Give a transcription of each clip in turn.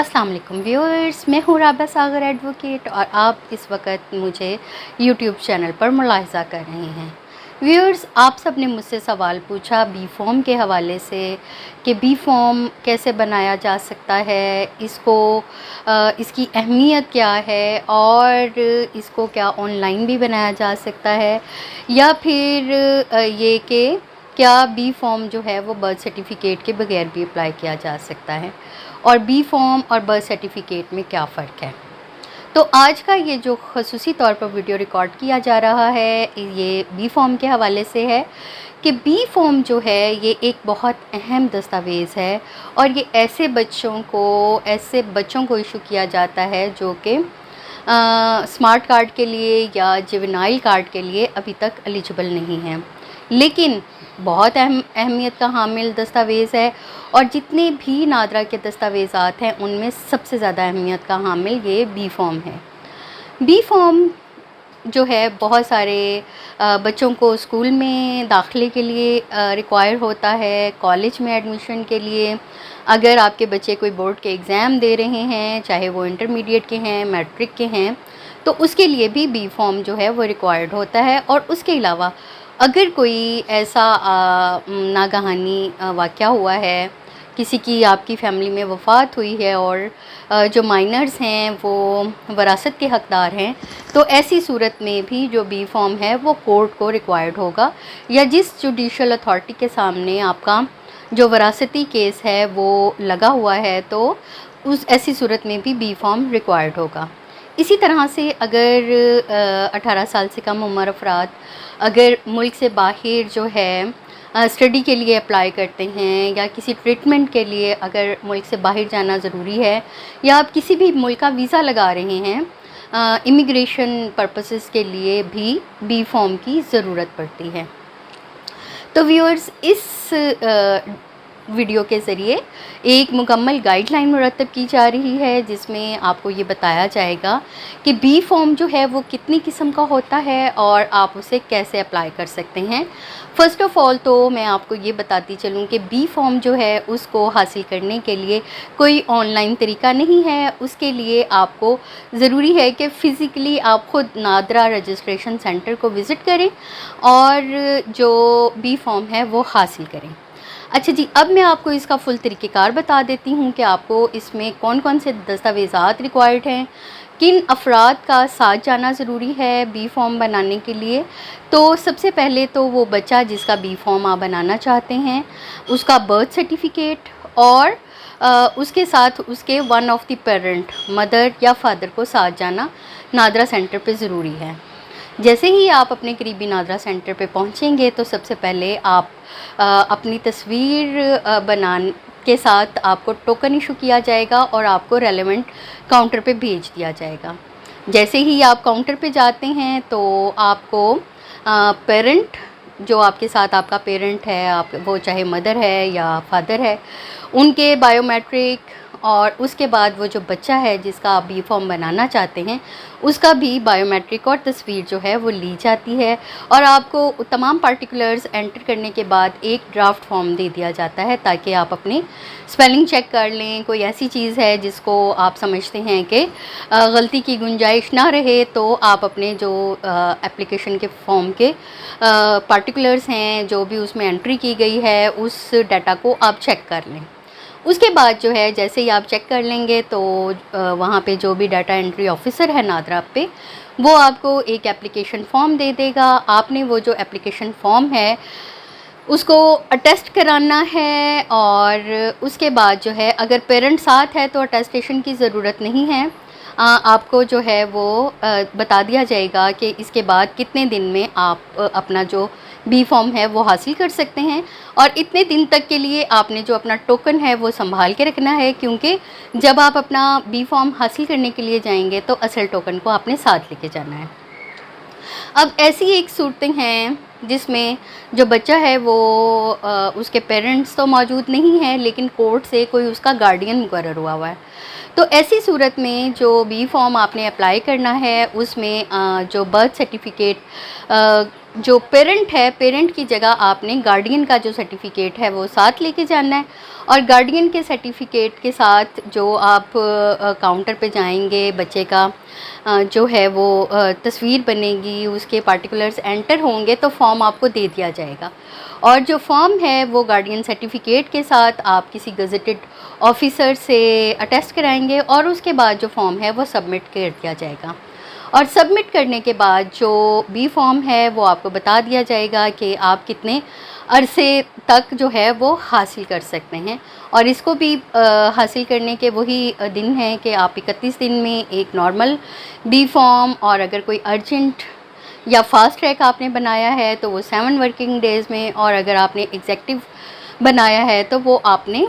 अस्सलाम वालेकुम व्यूअर्स, मैं हूँ राबा सागर एडवोकेट और आप इस वक्त मुझे यूट्यूब चैनल पर मुलाहिज़ा कर रहे हैं। व्यूअर्स, आप सब ने मुझसे सवाल पूछा बी फॉर्म के हवाले से कि बी फॉर्म कैसे बनाया जा सकता है, इसकी अहमियत क्या है और इसको क्या ऑनलाइन भी बनाया जा सकता है या फिर ये कि क्या बी फॉर्म जो है वो बर्थ सर्टिफिकेट के बगैर भी अप्लाई किया जा सकता है और बी फॉर्म और बर्थ सर्टिफिकेट में क्या फ़र्क है। तो आज का ये जो ख़ुसूसी तौर पर वीडियो रिकॉर्ड किया जा रहा है ये बी फॉर्म के हवाले से है कि बी फॉर्म जो है ये एक बहुत अहम दस्तावेज़ है और ये ऐसे बच्चों को इशू किया जाता है जो कि स्मार्ट कार्ड के लिए या जुवेनाइल कार्ड के लिए अभी तक एलिजिबल नहीं हैं, लेकिन बहुत अहमियत का हामिल दस्तावेज़ है और जितने भी नादरा के दस्तावेज़ात हैं उनमें सबसे ज़्यादा अहमियत का हामिल ये बी फॉर्म है। बी फॉर्म जो है बहुत सारे बच्चों को स्कूल में दाखिले के लिए रिक्वायर होता है, कॉलेज में एडमिशन के लिए, अगर आपके बच्चे कोई बोर्ड के एग्ज़ाम दे रहे हैं, चाहे वो इंटरमीडिएट के हैं, मैट्रिक के हैं, तो उसके लिए भी बी फॉर्म जो है वो रिक्वायर्ड होता है। और उसके अलावा अगर कोई ऐसा नागहानी वाक़या हुआ है, किसी की आपकी फ़ैमिली में वफ़ात हुई है और जो माइनर्स हैं वो वरासत के हक़दार हैं, तो ऐसी सूरत में भी जो बी फॉर्म है वो कोर्ट को रिक्वायर्ड होगा या जिस जुडिशल अथॉरिटी के सामने आपका जो वरासती केस है वो लगा हुआ है, तो उस ऐसी सूरत में भी बी फॉर्म रिक्वायर्ड होगा। इसी तरह से अगर 18 साल से कम उम्र अफराद अगर मुल्क से बाहर जो है स्टडी के लिए अप्लाई करते हैं या किसी ट्रीटमेंट के लिए अगर मुल्क से बाहर जाना ज़रूरी है या आप किसी भी मुल्क का वीज़ा लगा रहे हैं, इमिग्रेशन पर्पसेस के लिए भी बी फॉर्म की ज़रूरत पड़ती है। तो व्यूअर्स, इस वीडियो के ज़रिए एक मुकम्मल गाइडलाइन मुरतब की जा रही है जिसमें आपको ये बताया जाएगा कि बी फॉर्म जो है वो कितनी किस्म का होता है और आप उसे कैसे अप्लाई कर सकते हैं। फ़र्स्ट ऑफ़ ऑल तो मैं आपको ये बताती चलूँ कि बी फॉर्म जो है उसको हासिल करने के लिए कोई ऑनलाइन तरीका नहीं है। उसके लिए आपको ज़रूरी है कि फ़िज़िकली आप ख़ुद नादरा रजिस्ट्रेशन सेंटर को विज़िट करें और जो बी फॉर्म है वो हासिल करें। अच्छा जी, अब मैं आपको इसका फ़ुल तरीक़ेकार बता देती हूँ कि आपको इसमें कौन कौन से दस्तावेज़ात रिक्वायर्ड हैं, किन अफराद का साथ जाना ज़रूरी है बी फॉर्म बनाने के लिए। तो सबसे पहले तो वो बच्चा जिसका बी फॉर्म आप बनाना चाहते हैं उसका बर्थ सर्टिफिकेट और उसके साथ उसके one of the parent, mother या फादर को साथ जाना नादरा सेंटर पे ज़रूरी है। जैसे ही आप अपने करीबी नादरा सेंटर पे पहुंचेंगे तो सबसे पहले आप अपनी तस्वीर बनाने के साथ आपको टोकन इशू किया जाएगा और आपको रेलेवेंट काउंटर पे भेज दिया जाएगा। जैसे ही आप काउंटर पे जाते हैं तो आपको पेरेंट, जो आपके साथ आपका पेरेंट है, आप वो चाहे मदर है या फादर है, उनके बायोमेट्रिक और उसके बाद वो जो बच्चा है जिसका आप बी फॉर्म बनाना चाहते हैं उसका भी बायोमेट्रिक और तस्वीर जो है वो ली जाती है और आपको तमाम पार्टिकुलर्स एंटर करने के बाद एक ड्राफ्ट फॉर्म दे दिया जाता है ताकि आप अपनी स्पेलिंग चेक कर लें। कोई ऐसी चीज़ है जिसको आप समझते हैं कि गलती की गुंजाइश ना रहे तो आप अपने जो एप्लीकेशन के फॉर्म के पार्टिकुलर्स हैं, जो भी उसमें एंट्री की गई है, उस डाटा को आप चेक कर लें। उसके बाद जो है जैसे ही आप चेक कर लेंगे तो वहाँ पे जो भी डाटा एंट्री ऑफ़िसर है नादरा पे, वो आपको एक एप्लीकेशन फ़ॉर्म दे देगा। आपने वो जो एप्लीकेशन फ़ॉर्म है उसको अटेस्ट कराना है और उसके बाद जो है अगर पेरेंट साथ है तो अटेस्टेशन की ज़रूरत नहीं है। आपको जो है वो बता दिया जाएगा कि इसके बाद कितने दिन में आप अपना जो बी फॉर्म है वो हासिल कर सकते हैं और इतने दिन तक के लिए आपने जो अपना टोकन है वो संभाल के रखना है, क्योंकि जब आप अपना बी फॉर्म हासिल करने के लिए जाएंगे तो असल टोकन को आपने साथ लेके जाना है। अब ऐसी एक सूरतें हैं जिसमें जो बच्चा है वो उसके पेरेंट्स तो मौजूद नहीं हैं लेकिन कोर्ट से कोई उसका गार्डियन मुकर्रर हुआ है। तो ऐसी सूरत में जो बी फॉर्म आपने अप्लाई करना है उसमें जो बर्थ सर्टिफिकेट जो पेरेंट है, पेरेंट की जगह आपने गार्डियन का जो सर्टिफिकेट है वो साथ लेके जाना है। और गार्डियन के सर्टिफिकेट के साथ जो आप काउंटर पे जाएंगे, बच्चे का जो है वो तस्वीर बनेगी, उसके पार्टिकुलर्स एंटर होंगे तो फॉर्म आपको दे दिया जाएगा। और जो फॉर्म है वो गार्डियन सर्टिफिकेट के साथ आप किसी गज़ेटेड ऑफिसर से अटेस्ट कराएंगे और उसके बाद जो फॉर्म है वो सबमिट कर दिया जाएगा। और सबमिट करने के बाद जो बी फॉर्म है वो आपको बता दिया जाएगा कि आप कितने अरसे तक जो है वो हासिल कर सकते हैं। और इसको भी हासिल करने के वही दिन हैं कि आप 31 दिन में एक नॉर्मल बी फॉर्म, और अगर कोई अर्जेंट या फास्ट ट्रैक आपने बनाया है तो वो 7 वर्किंग डेज़ में, और अगर आपने एग्जेक्टिव बनाया है तो वो आपने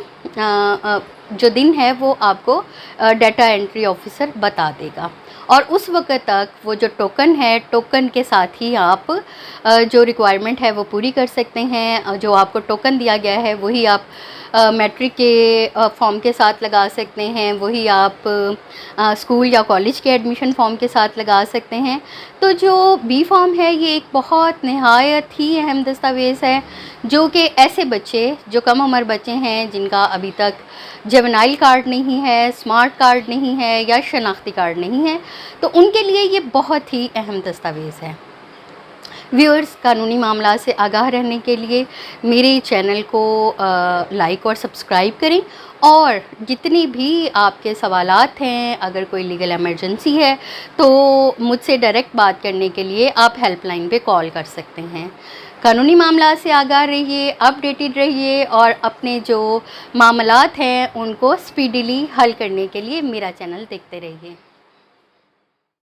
जो दिन है वो आपको डाटा एंट्री ऑफिसर बता देगा। और उस वक्त तक वो जो टोकन है, टोकन के साथ ही आप जो रिक्वायरमेंट है वो पूरी कर सकते हैं। जो आपको टोकन दिया गया है वही आप मैट्रिक के फॉर्म के साथ लगा सकते हैं, वही आप स्कूल या कॉलेज के एडमिशन फॉर्म के साथ लगा सकते हैं। तो जो बी फॉर्म है ये एक बहुत नहायत ही अहम दस्तावेज़ है, जो कि ऐसे बच्चे जो कम उम्र बच्चे हैं जिनका अभी तक जुवेनाइल कार्ड नहीं है, स्मार्ट कार्ड नहीं है या शनाख्ती कार्ड नहीं है, तो उनके लिए ये बहुत ही अहम दस्तावेज़ है। व्यूअर्स, कानूनी मामला से आगाह रहने के लिए मेरे चैनल को लाइक और सब्सक्राइब करें। और जितनी भी आपके सवालात हैं, अगर कोई लीगल इमरजेंसी है तो मुझसे डायरेक्ट बात करने के लिए आप हेल्पलाइन पे कॉल कर सकते हैं। कानूनी मामला से आगाह रहिए, अपडेटेड रहिए और अपने जो मामलात हैं उनको स्पीडीली हल करने के लिए मेरा चैनल देखते रहिए।